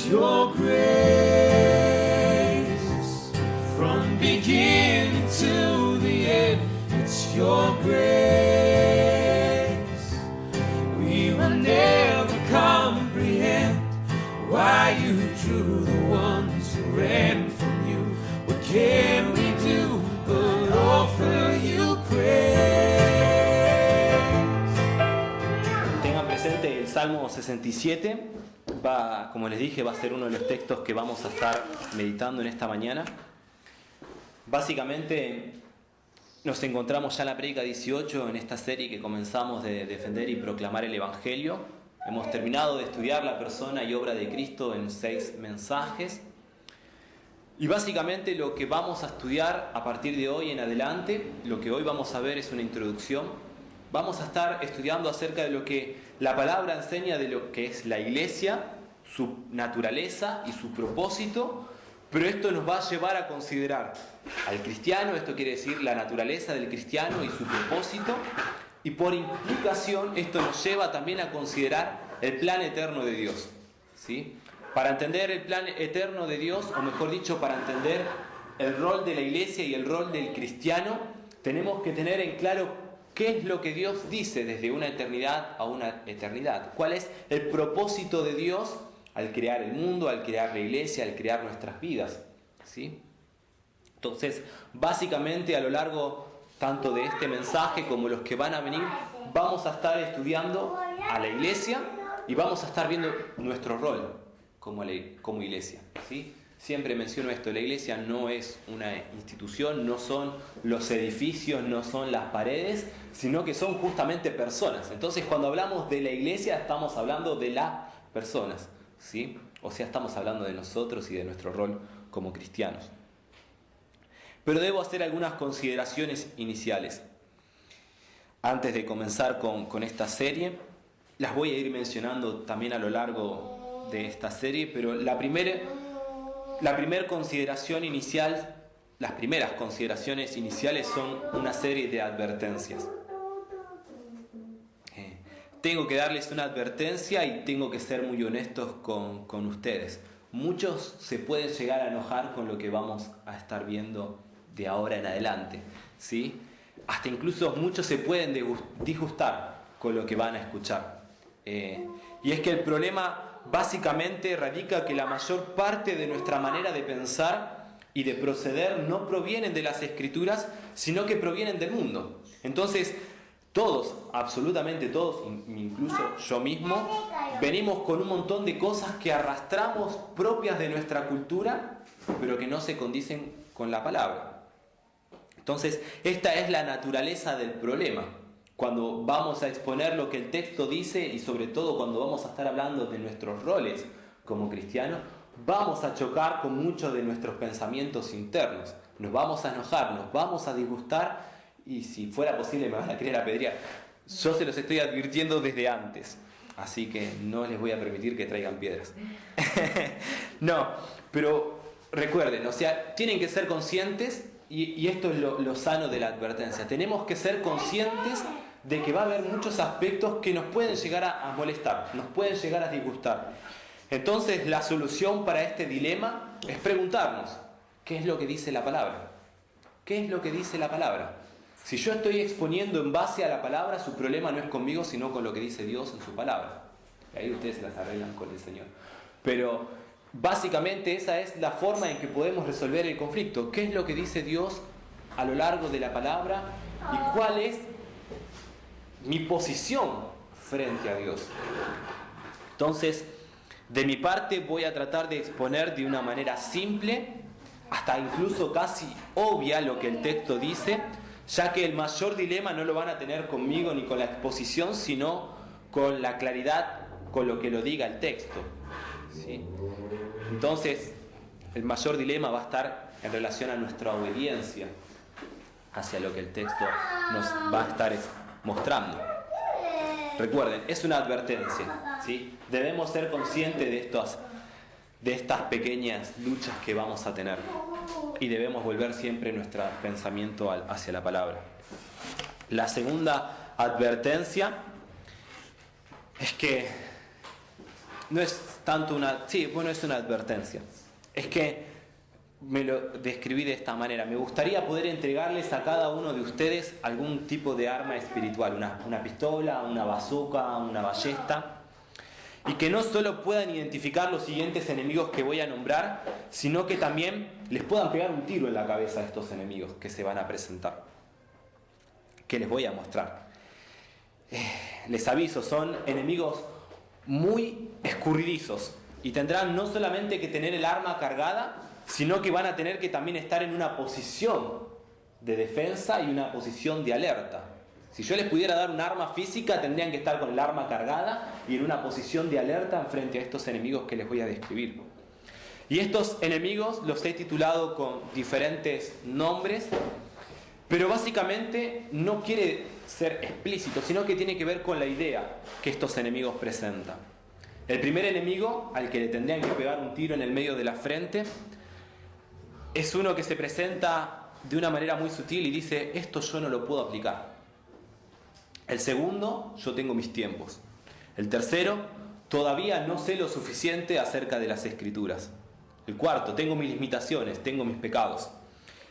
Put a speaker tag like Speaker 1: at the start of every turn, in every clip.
Speaker 1: your grace from beginning to the end. It's your grace. We will never comprehend why you drew the ones who ran from you. What can we do but offer you praise?
Speaker 2: Tengan presente el Salmo 67. Como les dije, va a ser uno de los textos que vamos a estar meditando en esta mañana. Básicamente nos encontramos ya en la prédica 18 en esta serie que comenzamos de defender y proclamar el Evangelio. Hemos terminado de estudiar la persona y obra de Cristo en 6 mensajes. Y básicamente lo que vamos a estudiar a partir de hoy en adelante, lo que hoy vamos a ver es una introducción. Vamos a estar estudiando acerca de lo que la palabra enseña de lo que es la iglesia, su naturaleza y su propósito, pero esto nos va a llevar a considerar al cristiano, esto quiere decir la naturaleza del cristiano y su propósito, y por implicación esto nos lleva también a considerar el plan eterno de Dios, ¿sí? Para entender el plan eterno de Dios, o mejor dicho, para entender el rol de la iglesia y el rol del cristiano, tenemos que tener en claro qué es lo que Dios dice desde una eternidad a una eternidad. ¿Cuál es el propósito de Dios al crear el mundo, al crear la iglesia, al crear nuestras vidas? ¿Sí? Entonces, básicamente a lo largo tanto de este mensaje como los que van a venir, vamos a estar estudiando a la iglesia y vamos a estar viendo nuestro rol como iglesia, ¿sí? Siempre menciono esto, la iglesia no es una institución, no son los edificios, no son las paredes, sino que son justamente personas. Entonces, cuando hablamos de la iglesia, estamos hablando de las personas, ¿sí? O sea, estamos hablando de nosotros y de nuestro rol como cristianos. Pero debo hacer algunas consideraciones iniciales. Antes de comenzar con esta serie, las voy a ir mencionando también a lo largo de esta serie, pero la primera consideración inicial, las primeras consideraciones iniciales son una serie de advertencias. Tengo que darles una advertencia y tengo que ser muy honestos con ustedes. Muchos se pueden llegar a enojar con lo que vamos a estar viendo de ahora en adelante, ¿sí? Hasta incluso muchos se pueden disgustar con lo que van a escuchar. Y es que el problema básicamente radica que la mayor parte de nuestra manera de pensar y de proceder no provienen de las Escrituras, sino que provienen del mundo. Entonces, todos, absolutamente todos, incluso yo mismo, venimos con un montón de cosas que arrastramos propias de nuestra cultura, pero que no se condicen con la palabra. Entonces, esta es la naturaleza del problema. Cuando vamos a exponer lo que el texto dice y sobre todo cuando vamos a estar hablando de nuestros roles como cristianos, vamos a chocar con muchos de nuestros pensamientos internos. Nos vamos a enojar, nos vamos a disgustar y si fuera posible me van a querer apedrear. Yo se los estoy advirtiendo desde antes, así que no les voy a permitir que traigan piedras. No, pero recuerden, o sea, tienen que ser conscientes y esto es lo sano de la advertencia. Tenemos que ser conscientes de que va a haber muchos aspectos que nos pueden llegar a molestar, nos pueden llegar a disgustar. Entonces la solución para este dilema es preguntarnos, ¿qué es lo que dice la palabra? ¿Qué es lo que dice la palabra? Si yo estoy exponiendo en base a la palabra, su problema no es conmigo, sino con lo que dice Dios en su palabra. Y ahí ustedes se las arreglan con el Señor. Pero básicamente esa es la forma en que podemos resolver el conflicto. ¿Qué es lo que dice Dios a lo largo de la palabra? ¿Y cuál es mi posición frente a Dios? Entonces, de mi parte voy a tratar de exponer de una manera simple, hasta incluso casi obvia lo que el texto dice, ya que el mayor dilema no lo van a tener conmigo ni con la exposición, sino con la claridad con lo que lo diga el texto, ¿sí? Entonces, el mayor dilema va a estar en relación a nuestra obediencia hacia lo que el texto nos va a estar mostrando. Recuerden, es una advertencia, ¿sí? Debemos ser conscientes de estas pequeñas luchas que vamos a tener y debemos volver siempre nuestro pensamiento hacia la palabra. La segunda advertencia es que no es tanto una... Sí, bueno, es una advertencia. Es que me lo describí de esta manera. Me gustaría poder entregarles a cada uno de ustedes algún tipo de arma espiritual, una pistola, una bazooka, una ballesta, y que no solo puedan identificar los siguientes enemigos que voy a nombrar, sino que también les puedan pegar un tiro en la cabeza a estos enemigos que se van a presentar, que les voy a mostrar. Les aviso, son enemigos muy escurridizos y tendrán no solamente que tener el arma cargada, sino que van a tener que también estar en una posición de defensa y una posición de alerta. Si yo les pudiera dar un arma física, tendrían que estar con el arma cargada y en una posición de alerta frente a estos enemigos que les voy a describir. Y estos enemigos los he titulado con diferentes nombres, pero básicamente no quiere ser explícito, sino que tiene que ver con la idea que estos enemigos presentan. El primer enemigo, al que le tendrían que pegar un tiro en el medio de la frente, es uno que se presenta de una manera muy sutil y dice: esto yo no lo puedo aplicar. El segundo: yo tengo mis tiempos. El tercero: todavía no sé lo suficiente acerca de las Escrituras. El cuarto: tengo mis limitaciones, tengo mis pecados.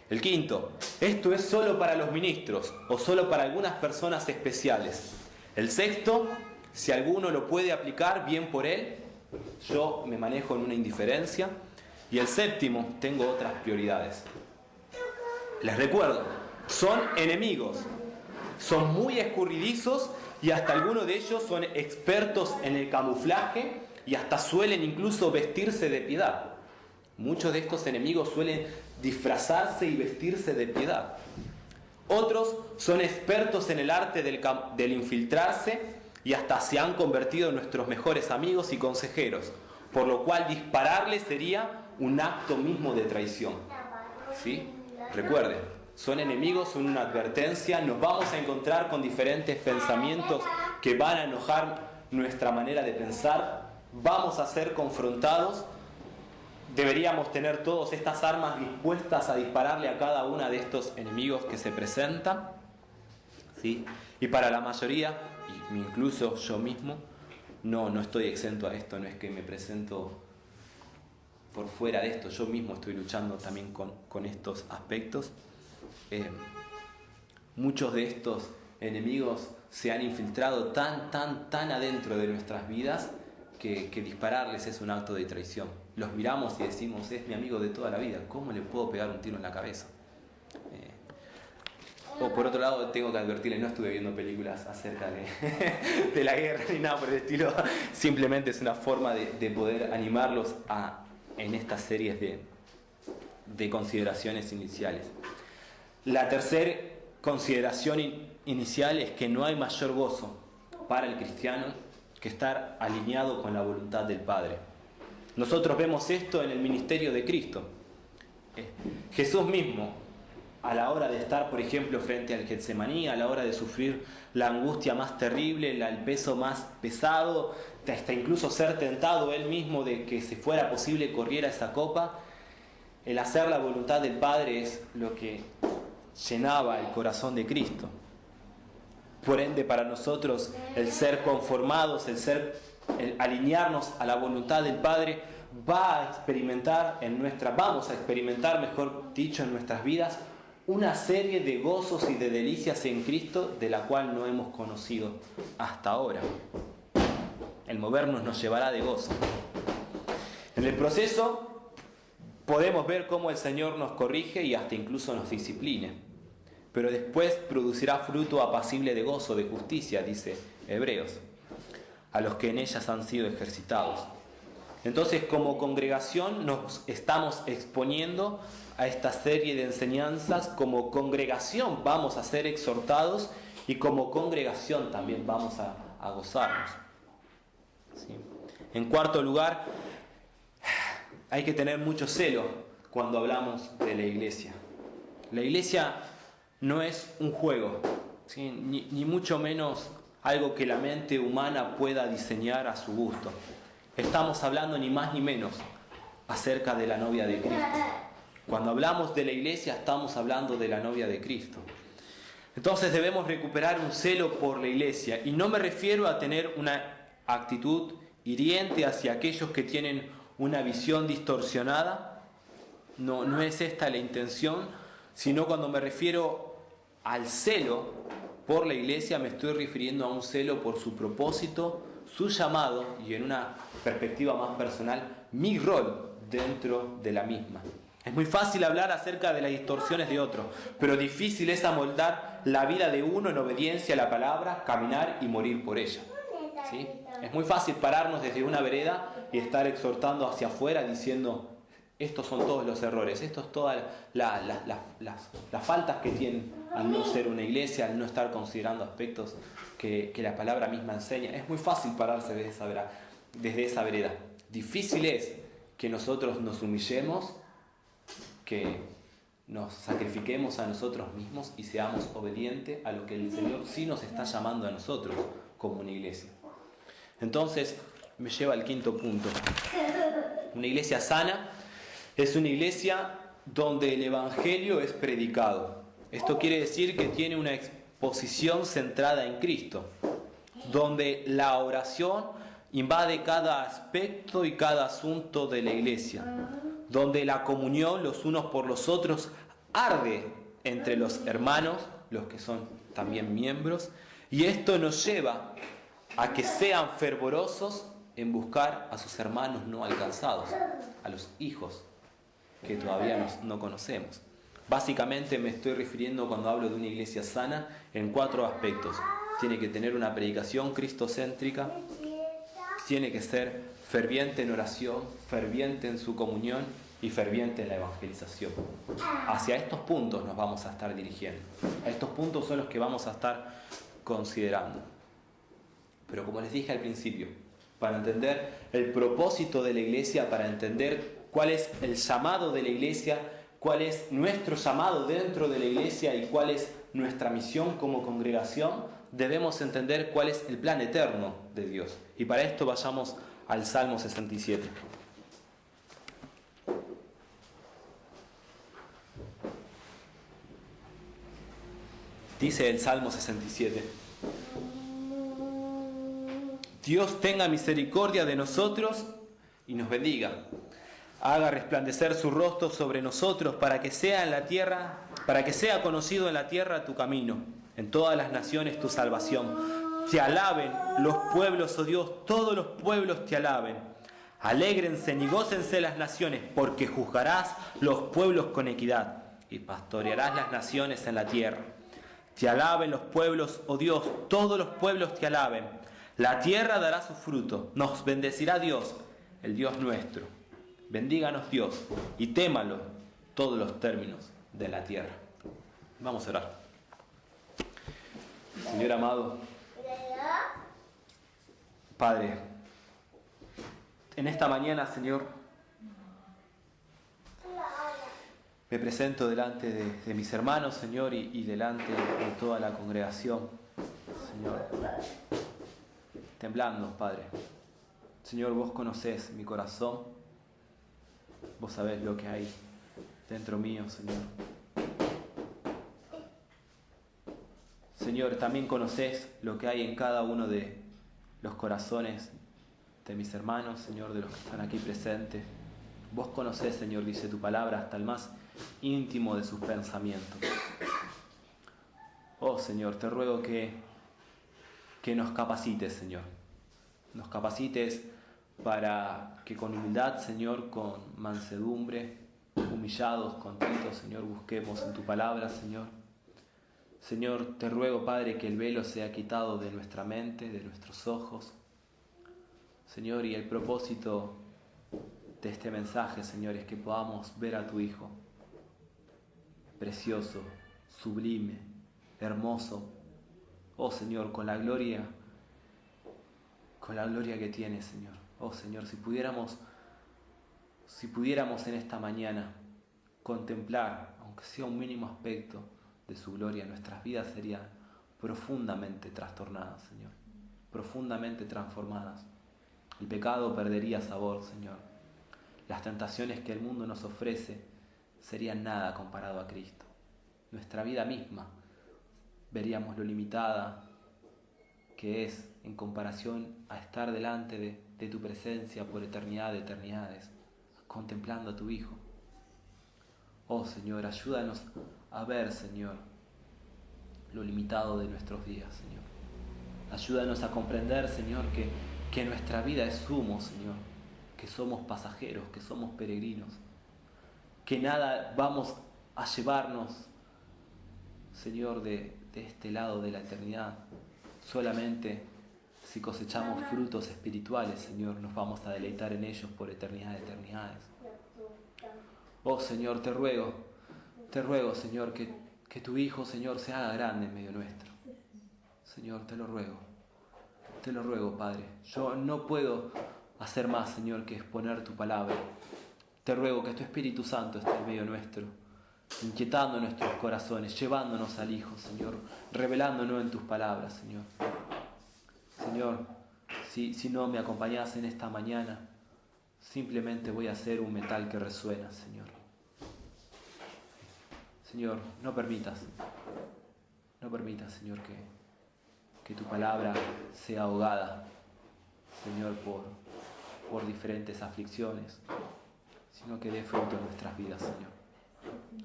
Speaker 2: El quinto: esto es solo para los ministros o solo para algunas personas especiales. El sexto: si alguno lo puede aplicar, bien por él, yo me manejo en una indiferencia. Y el séptimo: tengo otras prioridades. Les recuerdo, son enemigos, son muy escurridizos y hasta algunos de ellos son expertos en el camuflaje y hasta suelen incluso vestirse de piedad. Muchos de estos enemigos suelen disfrazarse y vestirse de piedad. Otros son expertos en el arte del infiltrarse y hasta se han convertido en nuestros mejores amigos y consejeros, por lo cual dispararles sería un acto mismo de traición. ¿Sí? Recuerden, son enemigos, son una advertencia, nos vamos a encontrar con diferentes pensamientos que van a enojar nuestra manera de pensar, vamos a ser confrontados. Deberíamos tener todas estas armas dispuestas a dispararle a cada una de estos enemigos que se presentan, ¿sí? Y para la mayoría, y incluso yo mismo, no estoy exento a esto, no es que me presento por fuera de esto, yo mismo estoy luchando también con estos aspectos. Muchos de estos enemigos se han infiltrado tan adentro de nuestras vidas que dispararles es un acto de traición. Los miramos y decimos: es mi amigo de toda la vida, ¿cómo le puedo pegar un tiro en la cabeza? O por otro lado, tengo que advertirles, no estuve viendo películas acerca de la guerra ni nada por el estilo, simplemente es una forma de poder animarlos en estas series de consideraciones iniciales. La tercera consideración inicial es que no hay mayor gozo para el cristiano que estar alineado con la voluntad del Padre. Nosotros vemos esto en el ministerio de Cristo. Jesús mismo, a la hora de estar, por ejemplo, frente al Getsemaní, a la hora de sufrir la angustia más terrible, el peso más pesado, hasta incluso ser tentado él mismo de que si fuera posible corriera esa copa, el hacer la voluntad del Padre es lo que llenaba el corazón de Cristo. Por ende, para nosotros, el ser conformados, el alinearnos a la voluntad del Padre, vamos a experimentar, mejor dicho, en nuestras vidas, una serie de gozos y de delicias en Cristo de la cual no hemos conocido hasta ahora. El movernos nos llevará de gozo. En el proceso podemos ver cómo el Señor nos corrige y hasta incluso nos discipline. Pero después producirá fruto apacible de gozo, de justicia, dice Hebreos, a los que en ellas han sido ejercitados. Entonces, como congregación nos estamos exponiendo a esta serie de enseñanzas. Como congregación vamos a ser exhortados y como congregación también vamos a gozarnos. ¿Sí? En cuarto lugar, hay que tener mucho celo cuando hablamos de la iglesia. La iglesia no es un juego, ¿sí? ni mucho menos algo que la mente humana pueda diseñar a su gusto. Estamos hablando ni más ni menos acerca de la novia de Cristo. Cuando hablamos de la iglesia estamos hablando de la novia de Cristo. Entonces debemos recuperar un celo por la iglesia. Y no me refiero a tener una actitud hiriente hacia aquellos que tienen una visión distorsionada. No es esta la intención, sino cuando me refiero al celo por la iglesia, me estoy refiriendo a un celo por su propósito, su llamado y en una perspectiva más personal, mi rol dentro de la misma. Es muy fácil hablar acerca de las distorsiones de otros, pero difícil es amoldar la vida de uno en obediencia a la palabra, caminar y morir por ella. ¿Sí? Es muy fácil pararnos desde una vereda y estar exhortando hacia afuera diciendo: estos son todos los errores, estos son todas las faltas que tienen al no ser una iglesia, al no estar considerando aspectos que la palabra misma enseña. Es muy fácil pararse desde esa vereda. Difícil es que nosotros nos humillemos, que nos sacrifiquemos a nosotros mismos y seamos obedientes a lo que el Señor sí nos está llamando a nosotros como una iglesia. Entonces me lleva al quinto punto. Una iglesia sana es una iglesia donde el Evangelio es predicado. Esto quiere decir que tiene una exposición centrada en Cristo, donde la oración invade cada aspecto y cada asunto de la iglesia, donde la comunión los unos por los otros arde entre los hermanos, los que son también miembros, y esto nos lleva a que sean fervorosos en buscar a sus hermanos no alcanzados, a los hijos que todavía no conocemos. Básicamente me estoy refiriendo, cuando hablo de una iglesia sana, en 4 aspectos. Tiene que tener una predicación cristocéntrica, tiene que ser ferviente en oración, ferviente en su comunión y ferviente en la evangelización. Hacia estos puntos nos vamos a estar dirigiendo. A estos puntos son los que vamos a estar considerando. Pero como les dije al principio, para entender el propósito de la iglesia, para entender cuál es el llamado de la iglesia, cuál es nuestro llamado dentro de la iglesia y cuál es nuestra misión como congregación, debemos entender cuál es el plan eterno de Dios. Y para esto vayamos al Salmo 67. Dice el Salmo 67: Dios tenga misericordia de nosotros y nos bendiga. Haga resplandecer su rostro sobre nosotros para que sea conocido en la tierra tu camino, en todas las naciones tu salvación. Te alaben los pueblos, oh Dios, todos los pueblos te alaben. Alégrense y gócense las naciones, porque juzgarás los pueblos con equidad y pastorearás las naciones en la tierra. Te alaben los pueblos, oh Dios, todos los pueblos te alaben. La tierra dará su fruto, nos bendecirá Dios, el Dios nuestro. Bendíganos Dios y témalo todos los términos de la tierra. Vamos a orar. Señor amado, Padre, en esta mañana, Señor, me presento delante de mis hermanos, Señor, y delante de toda la congregación, Señor, temblando, Padre. Señor, vos conocés mi corazón, vos sabés lo que hay dentro mío, Señor. Señor, también conocés lo que hay en cada uno de los corazones de mis hermanos, Señor, de los que están aquí presentes. Vos conocés, Señor, dice tu palabra, hasta el más íntimo de sus pensamientos. Oh, Señor, te ruego que nos capacites, Señor. Nos capacites para que con humildad, Señor, con mansedumbre, humillados, contritos, Señor, busquemos en tu palabra, Señor. Señor, te ruego, Padre, que el velo sea quitado de nuestra mente, de nuestros ojos. Señor, y el propósito de este mensaje, Señor, es que podamos ver a tu Hijo, precioso, sublime, hermoso. Oh, Señor, con la gloria que tiene, Señor. Oh, Señor, si pudiéramos en esta mañana contemplar, aunque sea un mínimo aspecto de su gloria, nuestras vidas serían profundamente trastornadas, Señor, profundamente transformadas. El pecado perdería sabor, Señor. Las tentaciones que el mundo nos ofrece serían nada comparado a Cristo. Nuestra vida misma veríamos lo limitada que es en comparación a estar delante de tu presencia por eternidad de eternidades, contemplando a tu Hijo. Oh Señor, ayúdanos a ver, Señor, lo limitado de nuestros días, Señor. Ayúdanos a comprender, Señor, que nuestra vida es sumo, Señor, que somos pasajeros, que somos peregrinos, que nada vamos a llevarnos, Señor, de este lado de la eternidad. Solamente si cosechamos frutos espirituales, Señor, nos vamos a deleitar en ellos por eternidad de eternidades. Oh Señor, te ruego, Señor, que tu Hijo, Señor, se haga grande en medio nuestro. Señor, te lo ruego, Padre. Yo no puedo hacer más, Señor, que exponer tu palabra. Te ruego que tu Espíritu Santo esté en medio nuestro, inquietando nuestros corazones, llevándonos al Hijo, Señor, revelándonos en tus palabras, Señor. Señor, si no me acompañas en esta mañana, simplemente voy a ser un metal que resuena, Señor. Señor, no permitas, Señor, que tu palabra sea ahogada, Señor, por diferentes aflicciones, sino que dé fruto en nuestras vidas, Señor.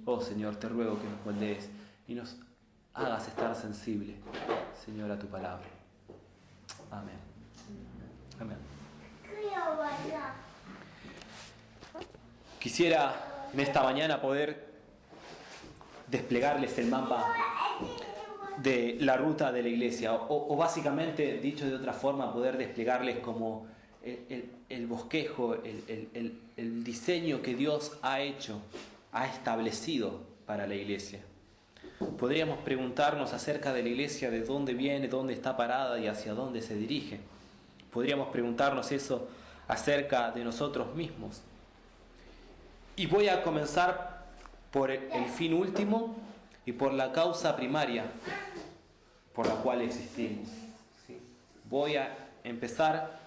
Speaker 2: Oh Señor, te ruego que nos moldees y nos hagas estar sensibles, Señor, a tu palabra. Amén. Amén. Quisiera en esta mañana poder desplegarles el mapa de la ruta de la iglesia, o básicamente, dicho de otra forma, poder desplegarles como el bosquejo, el diseño que Dios ha hecho, ha establecido para la iglesia. Podríamos preguntarnos acerca de la iglesia, de dónde viene, dónde está parada y hacia dónde se dirige. Podríamos preguntarnos eso acerca de nosotros mismos. Y voy a comenzar por el fin último y por la causa primaria por la cual existimos. ¿Sí? Voy a empezar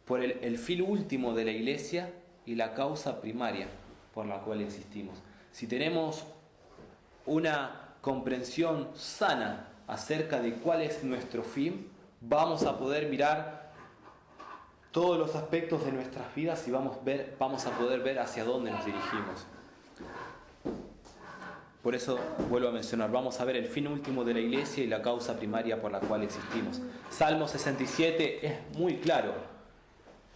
Speaker 2: por el fin último de la iglesia y la causa primaria por la cual existimos. Si tenemos una comprensión sana acerca de cuál es nuestro fin, vamos a poder mirar todos los aspectos de nuestras vidas y vamos a poder ver hacia dónde nos dirigimos. Por eso vuelvo a mencionar, vamos a ver el fin último de la iglesia y la causa primaria por la cual existimos. Salmo 67 es muy claro.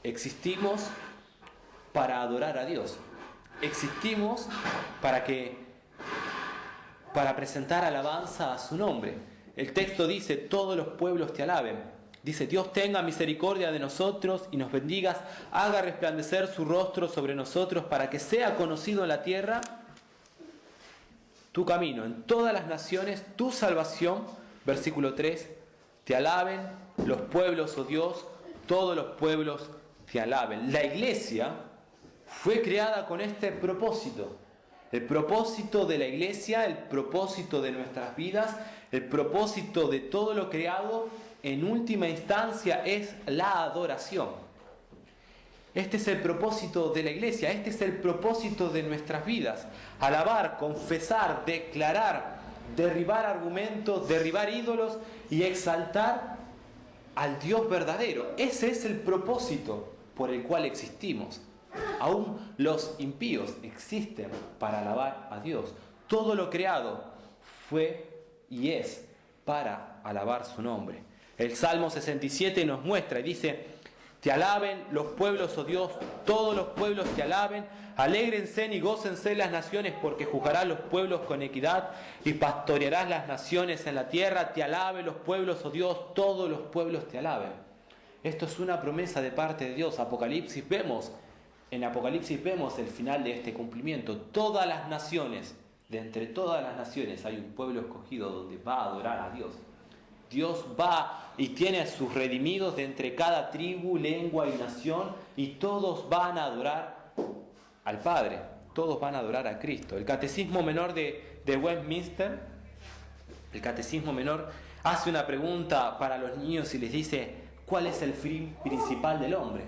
Speaker 2: Existimos para adorar a Dios. Existimos para presentar alabanza a su nombre. El texto dice, todos los pueblos te alaben. Dice, Dios tenga misericordia de nosotros y nos bendigas, haga resplandecer su rostro sobre nosotros para que sea conocido en la tierra tu camino, en todas las naciones, tu salvación. Versículo 3, te alaben los pueblos, oh Dios, todos los pueblos te alaben. La iglesia fue creada con este propósito. El propósito de la iglesia, el propósito de nuestras vidas, el propósito de todo lo creado, en última instancia es la adoración. Este es el propósito de la iglesia, este es el propósito de nuestras vidas. Alabar, confesar, declarar, derribar argumentos, derribar ídolos y exaltar al Dios verdadero. Ese es el propósito por el cual existimos. Aún los impíos existen para alabar a Dios. Todo lo creado fue y es para alabar su nombre. El Salmo 67 nos muestra y dice, te alaben los pueblos, oh Dios, todos los pueblos te alaben, alégrense y gócense las naciones, porque juzgarás los pueblos con equidad y pastorearás las naciones en la tierra. Te alaben los pueblos, oh Dios, todos los pueblos te alaben. Esto es una promesa de parte de Dios. En Apocalipsis vemos el final de este cumplimiento. Todas las naciones, de entre todas las naciones hay un pueblo escogido donde va a adorar a Dios. Dios va y tiene a sus redimidos de entre cada tribu, lengua y nación, y todos van a adorar al Padre, todos van a adorar a Cristo. El Catecismo Menor de Westminster, el Catecismo Menor, hace una pregunta para los niños y les dice, ¿cuál es el fin principal del hombre?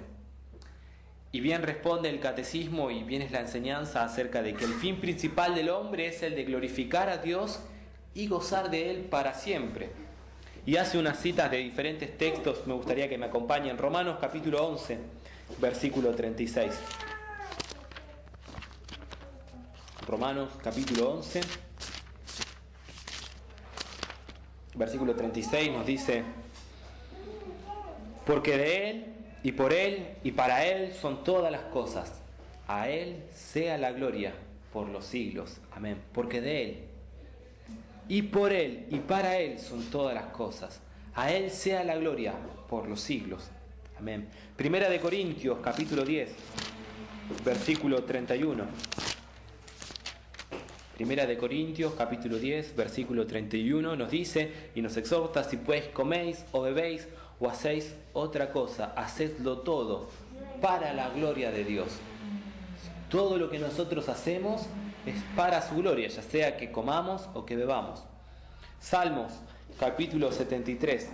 Speaker 2: Y bien responde el Catecismo, y bien es la enseñanza acerca de que el fin principal del hombre es el de glorificar a Dios y gozar de Él para siempre. y hace unas citas de diferentes textos. Me gustaría que me acompañen. Romanos capítulo 11, versículo 36. Romanos capítulo 11, versículo 36 nos dice: porque de Él, y por Él, y para Él son todas las cosas. A Él sea la gloria por los siglos. Amén. Porque de Él, y por Él, y para Él son todas las cosas. A Él sea la gloria por los siglos. Amén. Primera de Corintios, capítulo 10, versículo 31. Primera de Corintios, capítulo 10, versículo 31, nos dice y nos exhorta: si pues coméis o bebéis o hacéis otra cosa, hacedlo todo para la gloria de Dios. Todo lo que nosotros hacemos es para su gloria, ya sea que comamos o que bebamos. Salmos, capítulo 73,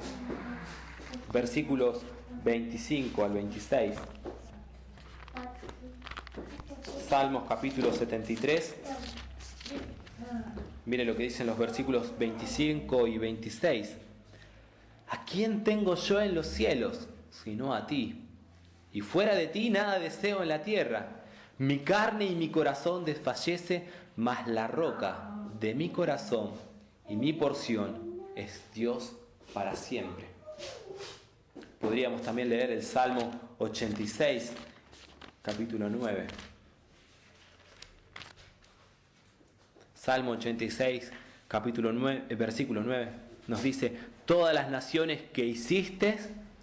Speaker 2: versículos 25 al 26. Salmos, capítulo 73. Mire lo que dicen los versículos 25 y 26. ¿A quién tengo yo en los cielos, sino a ti? Y fuera de ti nada deseo en la tierra. Mi carne y mi corazón desfallece, mas la roca de mi corazón y mi porción es Dios para siempre. Podríamos también leer el Salmo 86, capítulo 9. Salmo 86, capítulo 9, versículo 9, nos dice: todas las naciones que hiciste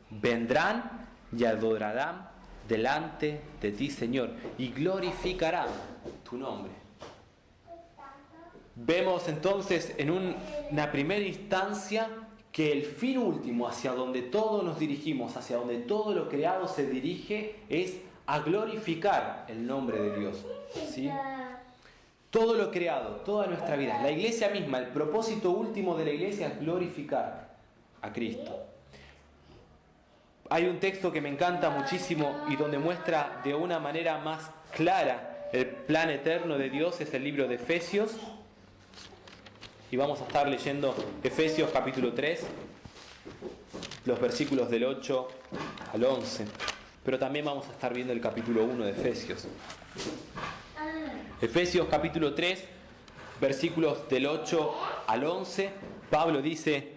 Speaker 2: vendrán y adorarán delante de ti, Señor, y glorificarán tu nombre. Vemos entonces en una primera instancia que el fin último, hacia donde todos nos dirigimos, hacia donde todo lo creado se dirige, es a glorificar el nombre de Dios, ¿sí? Todo lo creado, toda nuestra vida, la iglesia misma, el propósito último de la iglesia es glorificar a Cristo. Hay un texto que me encanta muchísimo y donde muestra de una manera más clara el plan eterno de Dios, es el libro de Efesios. Y vamos a estar leyendo Efesios capítulo 3, los versículos del 8 al 11. Pero también vamos a estar viendo el capítulo 1 de Efesios. Efesios capítulo 3, versículos del 8 al 11, Pablo dice: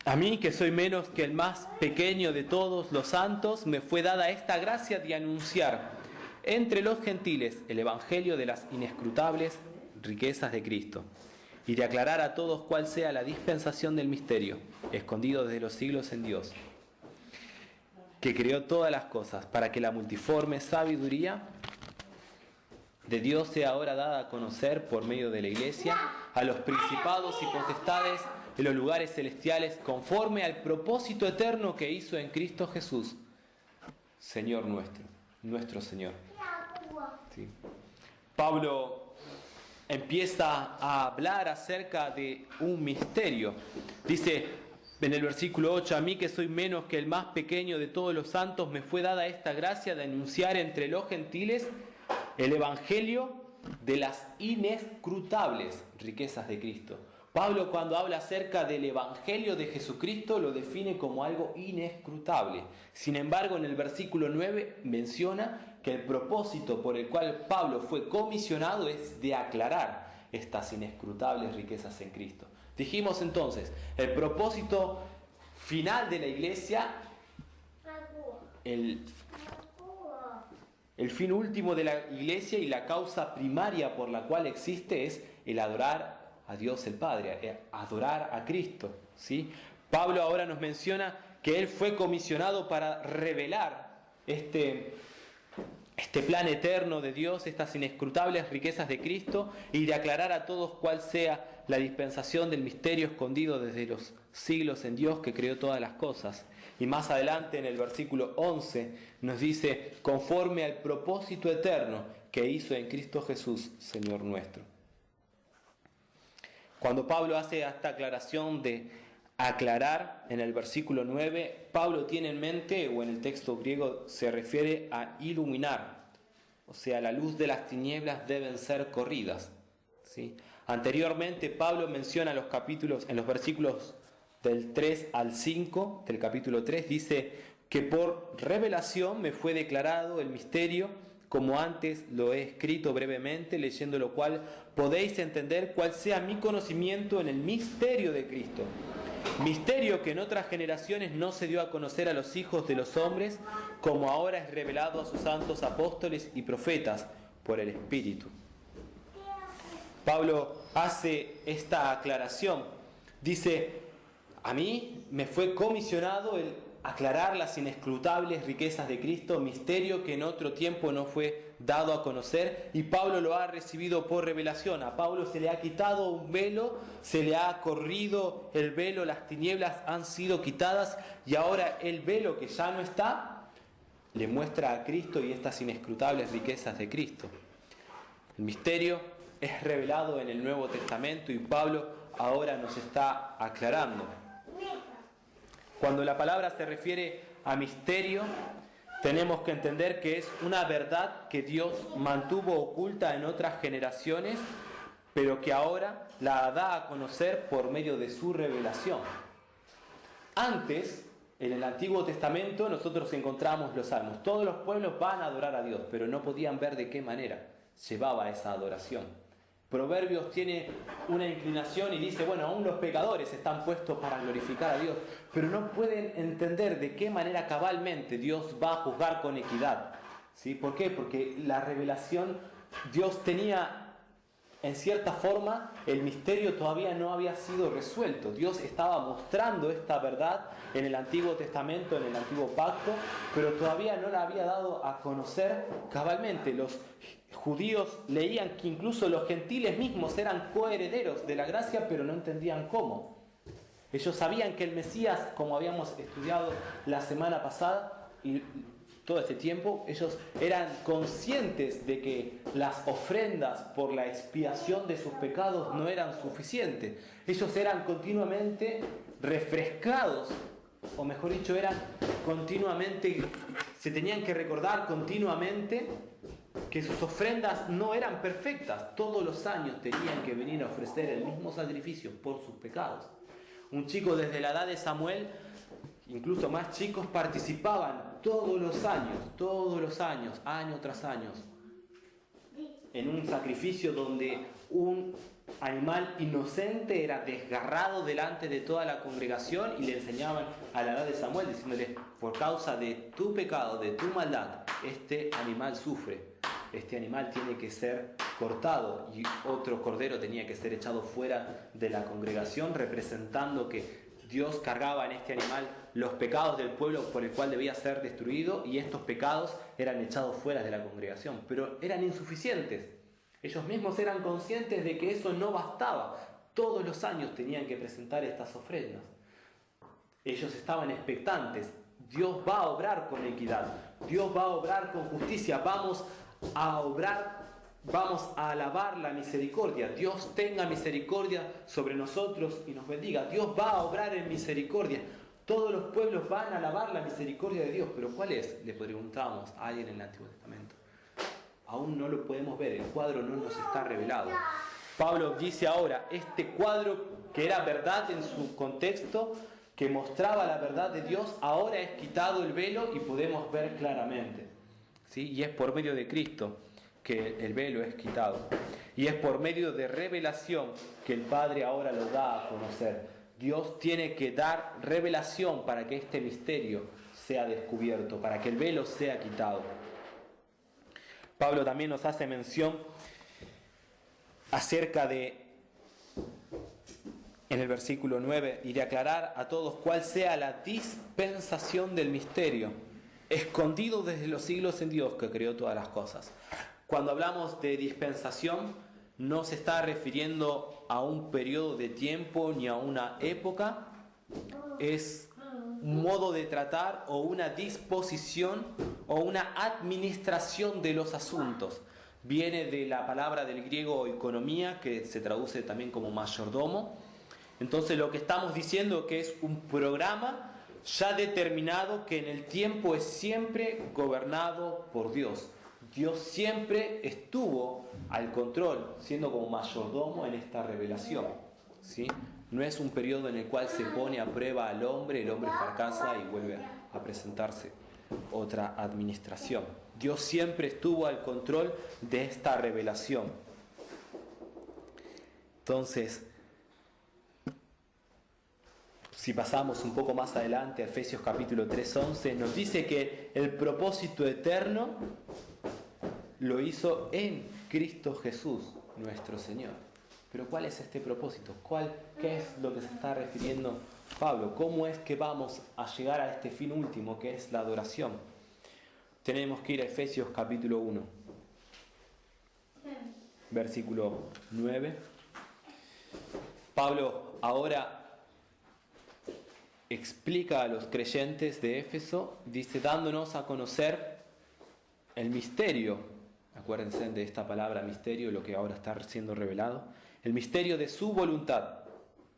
Speaker 2: a mí, que soy menos que el más pequeño de todos los santos, me fue dada esta gracia de anunciar entre los gentiles el evangelio de las inescrutables riquezas de Cristo, y de aclarar a todos cuál sea la dispensación del misterio, escondido desde los siglos en Dios, que creó todas las cosas, para que la multiforme sabiduría de Dios sea ahora dada a conocer por medio de la Iglesia a los principados y potestades en los lugares celestiales, conforme al propósito eterno que hizo en Cristo Jesús, Señor nuestro Señor. Sí. Pablo empieza a hablar acerca de un misterio. Dice en el versículo 8: a mí, que soy menos que el más pequeño de todos los santos, me fue dada esta gracia de anunciar entre los gentiles el evangelio de las inescrutables riquezas de Cristo. Pablo, cuando habla acerca del evangelio de Jesucristo, lo define como algo inescrutable. Sin embargo, en el versículo 9 menciona que el propósito por el cual Pablo fue comisionado es de aclarar estas inescrutables riquezas en Cristo. Dijimos entonces, el propósito final de la iglesia, el fin último de la iglesia y la causa primaria por la cual existe es el adorar a Dios el Padre, adorar a Cristo, ¿sí? Pablo ahora nos menciona que él fue comisionado para revelar este plan eterno de Dios, estas inescrutables riquezas de Cristo, y de aclarar a todos cuál sea la dispensación del misterio escondido desde los siglos en Dios, que creó todas las cosas. Y más adelante en el versículo 11 nos dice: conforme al propósito eterno que hizo en Cristo Jesús, Señor nuestro. Cuando Pablo hace esta aclaración de aclarar en el versículo 9, Pablo tiene en mente, o en el texto griego se refiere a iluminar, o sea, la luz de las tinieblas deben ser corridas, ¿sí? Anteriormente, Pablo menciona en los versículos del 3 al 5 del capítulo 3, dice que por revelación me fue declarado el misterio, como antes lo he escrito brevemente, leyendo lo cual podéis entender cuál sea mi conocimiento en el misterio de Cristo. Misterio que en otras generaciones no se dio a conocer a los hijos de los hombres, como ahora es revelado a sus santos apóstoles y profetas por el Espíritu. Pablo hace esta aclaración. Dice, a mí me fue comisionado el aclarar las inescrutables riquezas de Cristo, misterio que en otro tiempo no fue dado a conocer, y Pablo lo ha recibido por revelación. A Pablo se le ha quitado un velo, se le ha corrido el velo, las tinieblas han sido quitadas, y ahora el velo que ya no está, le muestra a Cristo y estas inescrutables riquezas de Cristo. El misterio es revelado en el Nuevo Testamento y Pablo ahora nos está aclarando. Cuando la palabra se refiere a misterio, tenemos que entender que es una verdad que Dios mantuvo oculta en otras generaciones, pero que ahora la da a conocer por medio de su revelación. Antes, en el Antiguo Testamento, nosotros encontramos los salmos. Todos los pueblos van a adorar a Dios, pero no podían ver de qué manera llevaba esa adoración. Proverbios tiene una inclinación y dice, bueno, aún los pecadores están puestos para glorificar a Dios, pero no pueden entender de qué manera cabalmente Dios va a juzgar con equidad. ¿Sí? ¿Por qué? Porque la revelación, Dios tenía, en cierta forma, el misterio todavía no había sido resuelto. Dios estaba mostrando esta verdad en el Antiguo Testamento, en el Antiguo Pacto, pero todavía no la había dado a conocer cabalmente. Los judíos leían que incluso los gentiles mismos eran coherederos de la gracia, pero no entendían cómo. Ellos sabían que el Mesías, como habíamos estudiado la semana pasada, y todo este tiempo, ellos eran conscientes de que las ofrendas por la expiación de sus pecados no eran suficientes. Ellos eran continuamente refrescados, o mejor dicho, se tenían que recordar continuamente que sus ofrendas no eran perfectas. Todos los años tenían que venir a ofrecer el mismo sacrificio por sus pecados. Un chico desde la edad de Samuel, incluso más chicos, participaban todos los años, año tras año, en un sacrificio donde un animal inocente era desgarrado delante de toda la congregación, y le enseñaban a la edad de Samuel, diciéndole, por causa de tu pecado, de tu maldad, este animal sufre, este animal tiene que ser cortado, y otro cordero tenía que ser echado fuera de la congregación, representando que Dios cargaba en este animal los pecados del pueblo por el cual debía ser destruido, y estos pecados eran echados fuera de la congregación, pero eran insuficientes. Ellos mismos eran conscientes de que eso no bastaba. Todos los años tenían que presentar estas ofrendas. Ellos estaban expectantes. Dios va a obrar con equidad. Dios va a obrar con justicia. Vamos a alabar la misericordia. Dios tenga misericordia sobre nosotros y nos bendiga. Dios va a obrar en misericordia. Todos los pueblos van a alabar la misericordia de Dios. ¿Pero cuál es? Le preguntamos a alguien en el Antiguo Testamento. Aún no lo podemos ver, el cuadro no nos está revelado. Pablo dice ahora, este cuadro que era verdad en su contexto, que mostraba la verdad de Dios, ahora es quitado el velo y podemos ver claramente. ¿Sí? Y es por medio de Cristo que el velo es quitado. Y es por medio de revelación que el Padre ahora lo da a conocer. Dios tiene que dar revelación para que este misterio sea descubierto, para que el velo sea quitado. Pablo también nos hace mención acerca de, en el versículo 9, y de aclarar a todos cuál sea la dispensación del misterio, escondido desde los siglos en Dios que creó todas las cosas. Cuando hablamos de dispensación, no se está refiriendo a un periodo de tiempo ni a una época, es un modo de tratar o una disposición o una administración de los asuntos. Viene de la palabra del griego economía, que se traduce también como mayordomo. Entonces lo que estamos diciendo que es un programa ya determinado que en el tiempo es siempre gobernado por Dios. Dios siempre estuvo al control, siendo como mayordomo en esta revelación, ¿sí? No es un periodo en el cual se pone a prueba al hombre, el hombre fracasa y vuelve a presentarse otra administración. Dios siempre estuvo al control de esta revelación. Entonces, si pasamos un poco más adelante a Efesios capítulo 3:11, nos dice que el propósito eterno lo hizo en Cristo Jesús, nuestro Señor. Pero ¿cuál es este propósito? ¿Qué es lo que se está refiriendo Pablo? ¿Cómo es que vamos a llegar a este fin último, que es la adoración? Tenemos que ir a Efesios capítulo 1, versículo 9. Pablo ahora explica a los creyentes de Éfeso, dice, dándonos a conocer el misterio. Acuérdense de esta palabra misterio, lo que ahora está siendo revelado. El misterio de su voluntad,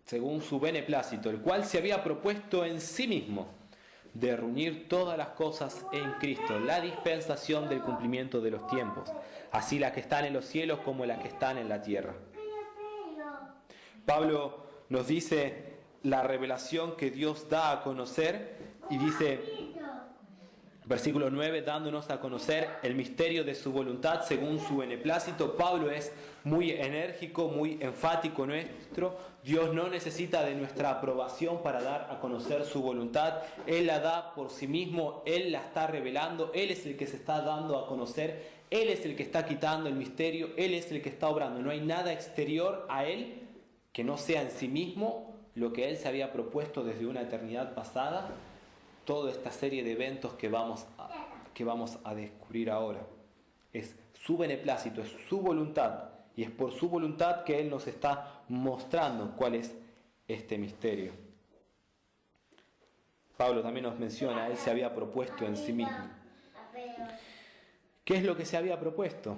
Speaker 2: según su beneplácito, el cual se había propuesto en sí mismo de reunir todas las cosas en Cristo, la dispensación del cumplimiento de los tiempos, así las que están en los cielos como las que están en la tierra. Pablo nos dice la revelación que Dios da a conocer y dice, versículo 9, dándonos a conocer el misterio de su voluntad según su beneplácito. Pablo es muy enérgico, muy enfático nuestro. Dios no necesita de nuestra aprobación para dar a conocer su voluntad. Él la da por sí mismo, Él la está revelando, Él es el que se está dando a conocer, Él es el que está quitando el misterio, Él es el que está obrando. No hay nada exterior a Él que no sea en sí mismo lo que Él se había propuesto desde una eternidad pasada. Toda esta serie de eventos que vamos a descubrir ahora es su beneplácito, es su voluntad, y es por su voluntad que Él nos está mostrando cuál es este misterio. Pablo también nos menciona, Él se había propuesto en sí mismo. ¿Qué es lo que se había propuesto?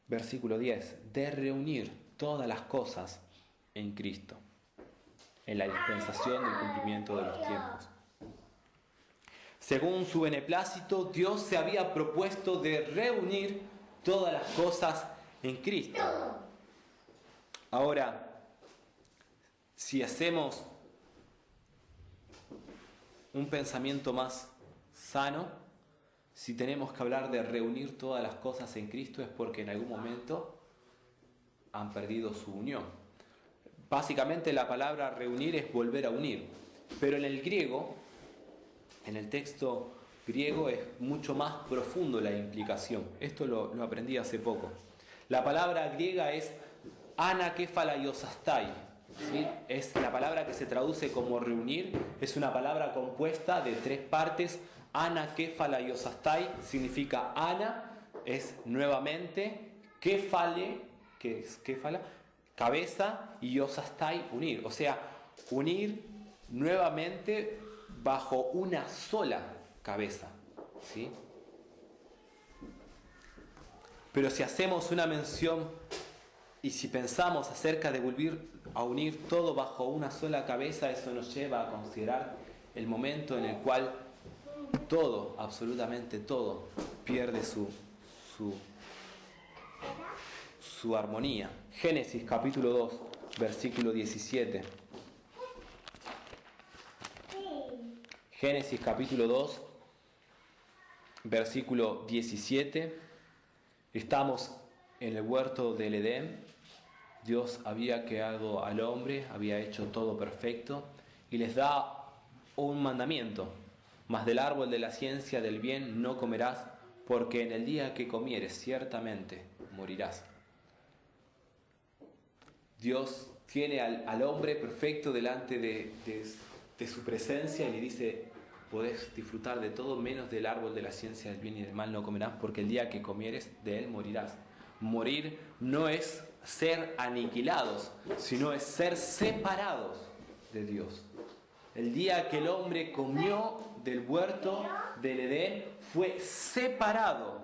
Speaker 2: Versículo 10, de reunir todas las cosas en Cristo, en la dispensación del cumplimiento de los tiempos. Según su beneplácito, Dios se había propuesto de reunir todas las cosas en Cristo. Ahora, si hacemos un pensamiento más sano, si tenemos que hablar de reunir todas las cosas en Cristo es porque en algún momento han perdido su unión. Básicamente la palabra reunir es volver a unir, pero en el griego, en el texto griego es mucho más profundo la implicación. Esto lo aprendí hace poco. La palabra griega es anakephalaiosastai, ¿sí? Es la palabra que se traduce como reunir. Es una palabra compuesta de 3 partes. Anakephalaiosastai significa ana, es nuevamente, kephale, que es kephala, cabeza, y osastai, unir. O sea, unir nuevamente bajo una sola cabeza, ¿sí? Pero si hacemos una mención y si pensamos acerca de volver a unir todo bajo una sola cabeza, eso nos lleva a considerar el momento en el cual todo, absolutamente todo, pierde su armonía. Génesis capítulo 2, versículo 17. Génesis capítulo 2, versículo 17. Estamos en el huerto del Edén. Dios había creado al hombre, había hecho todo perfecto y les da un mandamiento. Mas del árbol de la ciencia del bien no comerás, porque en el día que comieres ciertamente morirás. Dios tiene al hombre perfecto delante de su presencia y le dice: podés disfrutar de todo menos del árbol de la ciencia del bien y del mal no comerás, porque el día que comieres de él morirás. Morir no es ser aniquilados, sino es ser separados de Dios. El día que el hombre comió del huerto del Edén fue separado.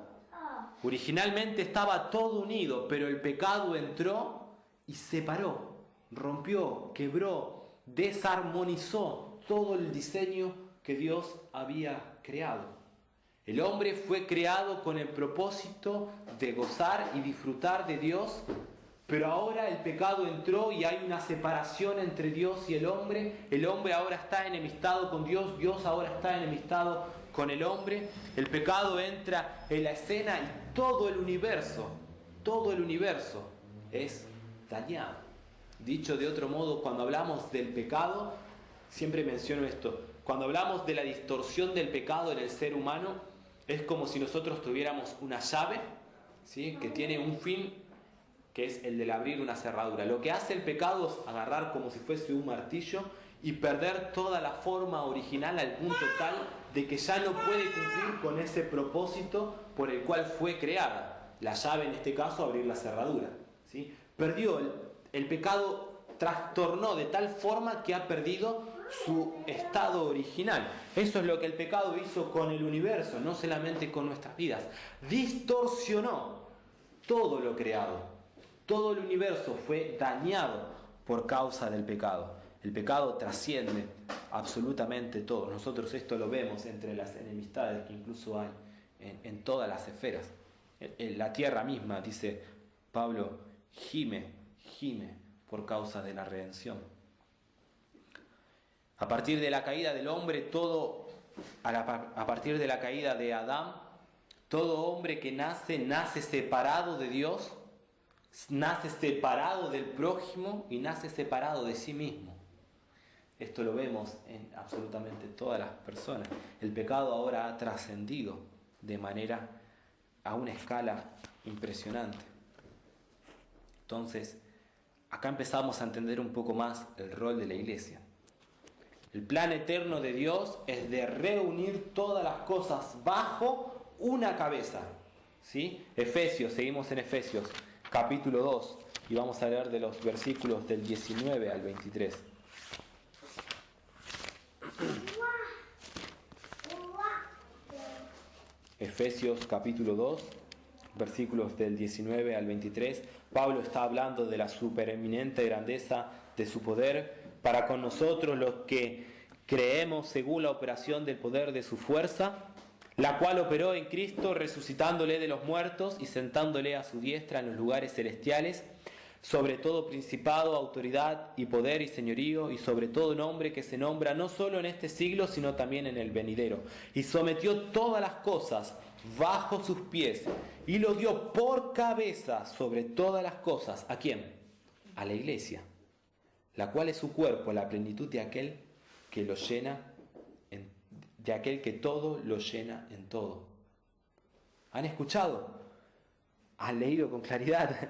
Speaker 2: Originalmente estaba todo unido, pero el pecado entró y separó, rompió, quebró, desarmonizó todo el diseño que Dios había creado. El hombre fue creado con el propósito de gozar y disfrutar de Dios, pero ahora el pecado entró y hay una separación entre Dios y el hombre. El hombre ahora está enemistado con Dios, Dios ahora está enemistado con el hombre. El pecado entra en la escena y todo el universo es dañado. Dicho de otro modo, cuando hablamos del pecado, siempre menciono esto, cuando hablamos de la distorsión del pecado en el ser humano, es como si nosotros tuviéramos una llave, ¿sí?, que tiene un fin, que es el de abrir una cerradura. Lo que hace el pecado es agarrar como si fuese un martillo y perder toda la forma original al punto tal de que ya no puede cumplir con ese propósito por el cual fue creada. La llave, en este caso, abrir la cerradura, ¿sí? Perdió, el pecado trastornó de tal forma que ha perdido su estado original. Eso es lo que el pecado hizo con el universo, no solamente con nuestras vidas. Distorsionó todo lo creado. Todo el universo fue dañado por causa del pecado. El pecado trasciende absolutamente todo. Nosotros esto lo vemos entre las enemistades que incluso hay en todas las esferas. En la tierra misma, dice Pablo, gime por causa de la redención. A partir de la caída del hombre, a partir de la caída de Adán, todo hombre que nace separado de Dios, nace separado del prójimo y nace separado de sí mismo. Esto lo vemos en absolutamente todas las personas. El pecado ahora ha trascendido de manera a una escala impresionante. Entonces, acá empezamos a entender un poco más el rol de la iglesia. El plan eterno de Dios es de reunir todas las cosas bajo una cabeza, ¿sí? Seguimos en Efesios, capítulo 2, y vamos a leer de los versículos del 19 al 23. Efesios capítulo 2, versículos del 19 al 23. Pablo está hablando de la supereminente grandeza de su poder para con nosotros los que creemos según la operación del poder de su fuerza, la cual operó en Cristo resucitándole de los muertos y sentándole a su diestra en los lugares celestiales, sobre todo principado, autoridad y poder y señorío, y sobre todo nombre que se nombra no solo en este siglo, sino también en el venidero. Y sometió todas las cosas bajo sus pies, y lo dio por cabeza sobre todas las cosas. ¿A quién? A la iglesia, la cual es su cuerpo, la plenitud de aquel que lo llena, de aquel que todo lo llena en todo. ¿Han escuchado? ¿Han leído con claridad?